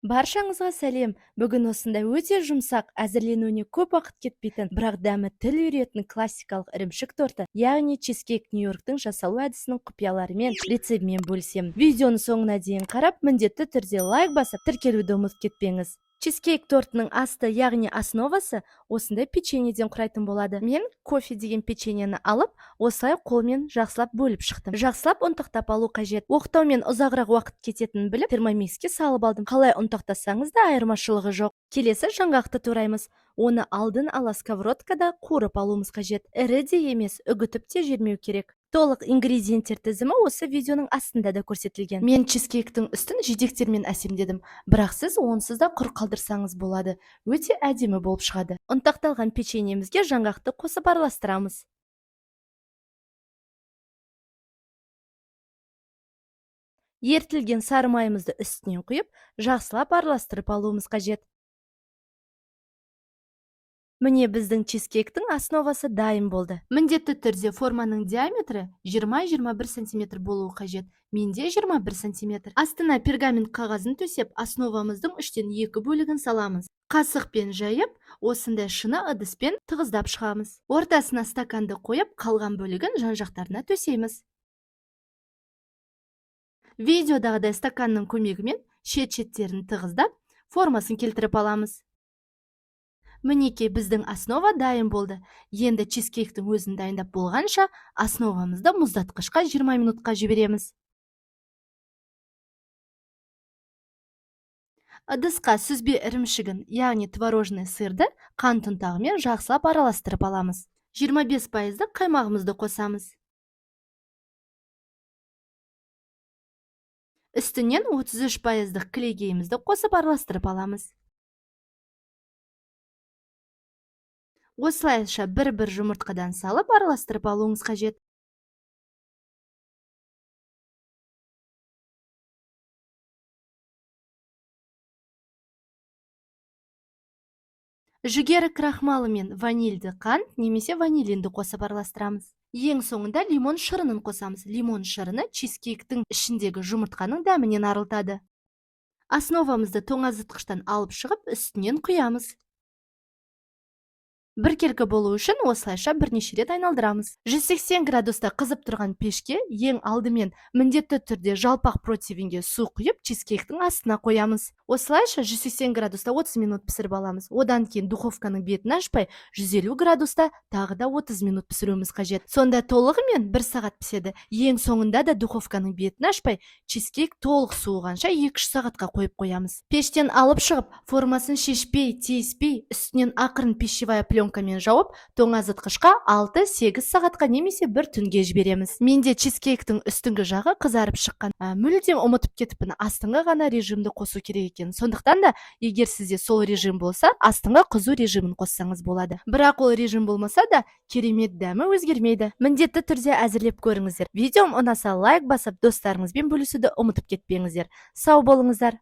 Баршаңызға сәлем. Бүгін осындай өте жұмсақ, әзірленуіне көп уақыт кетпейтін, бірақ дәмі тіл үйіретін классикалық ірімшік торты, яғни чизкейк Нью-Йорктың жасалу әдісінің құпияларымен, рецептімен бөлісемін. Видеоны соңына дейін қарап, міндетті түрде лайк басып, тіркелуді ұмытып кетпеңіз. Чизкейк тортының асты, яғни основасы осындай печеньеден құрайтын болады. Мен кофе деген печеньені алып, осылай қолмен жақсылап бөліп шықтым. Жақсылап ұнтақтап алу қажет. Оқтаумен ұзағырақ уақыт кететінін біліп, термомикске салып алдым. Қалай ұнтақтасаңыз да айырмашылығы жоқ. Келесі жаңғақты тураймыз. Оны алдын ала сковородкада қуырып алуымыз қажет. Ірі де емес, үгітіп те жібермеу керек. Толық ингредиенттер тізімі осы видеоның астында да көрсетілген. Мен чизкейктің үстін жидектермен әсемдедім, бірақ сіз онсыз да құр қалдырсаңыз болады. Өте әдемі болып шығады. Ұнтақталған печеньемізге жаңғақты қосып араластырамыз. Ертілген сары майымызды үстінен құйып, жақсылап араластырып алуымыз қажет. Міне біздің чизкейктің основасы дайын болды. Міндетті түрде форманың диаметрі 20-21 см болуы қажет. Менде 21 см. Астына пергамент қағазын төсеп, основамыздың 3/2 бөлігін саламыз. Қасықпен жайып, осындай шыны ыдыспен тығыздап шығамыз. Ортасына стаканды қойып, қалған бөлігін жан-жақтарына төсейміз. Видеодағыдай стаканның көмегімен шет-шеттерін тығыздап, формасын келтіріп аламыз. Мінекей біздің основа дайын болды. Енді чизкейктің өзін дайындап болғанша, основамызды мұздатқышқа 20 минутқа жібереміз. Ыдысқа сүзбе ірімшігін, яғни творожный сырды қант ұнтағымен жақсылап араластырып аламыз. 25% қаймағымызды қосамыз. Үстінен 33% кілегейімізді қосып араластырып аламыз. Осылайша бір-бір жұмыртқадан салып араластырып алуыңыз қажет. Жүгері крахмалы мен ванильді қант немесе ванилинді қосып араластырамыз. Ең соңында лимон шырынын қосамыз. Лимон шырыны чизкейктің ішіндегі жұмыртқаның дәмінен арылтады. Основамызды тоңазытқыштан алып шығып, үстінен құямыз. Біркелкі болу үшін осылайша бірнеше рет айналдырамыз. 180 градуста қызып тұрған пешке ең алдымен міндетті түрде жалпақ противенге су құйып, чизкейктің астына қоямыз. Осылайша 180 градуста 30 минут пісіріп аламыз. Одан кейін духовканың бетін ашпай, 150 градуста тағы да 30 минут пісіруіміз қажет. Сонда толығымен 1 сағат піседі. Ең соңында да духовканың бетін ашпай, чизкейк толық суығанша 2-3 сағатқа қойып қоямыз. Пештен алып шығып, формасын шешпей, тиіспей, үстінен ақырын пищевая пленкамен жауып, тоңазытқышқа 6-8 сағатқа немесе 1 түнге жібереміз. Менде чизкейктің үстіңгі жағы қызарып шыққан. Мүлдем ұмытып кетіппін, астыңғы ғана режимді қосу керек екен. Сондықтан да, егер сізде сол режим болса, астыңғы қызу режимін қоссаңыз болады. Бірақ ол режим болмаса да, керемет дәмі өзгермейді. Міндетті түрде әзірлеп көріңіздер. Видеом ұнаса лайк басып, достарыңызбен бөлісуді ұмытып кетпеңіздер. Сау болыңыздар.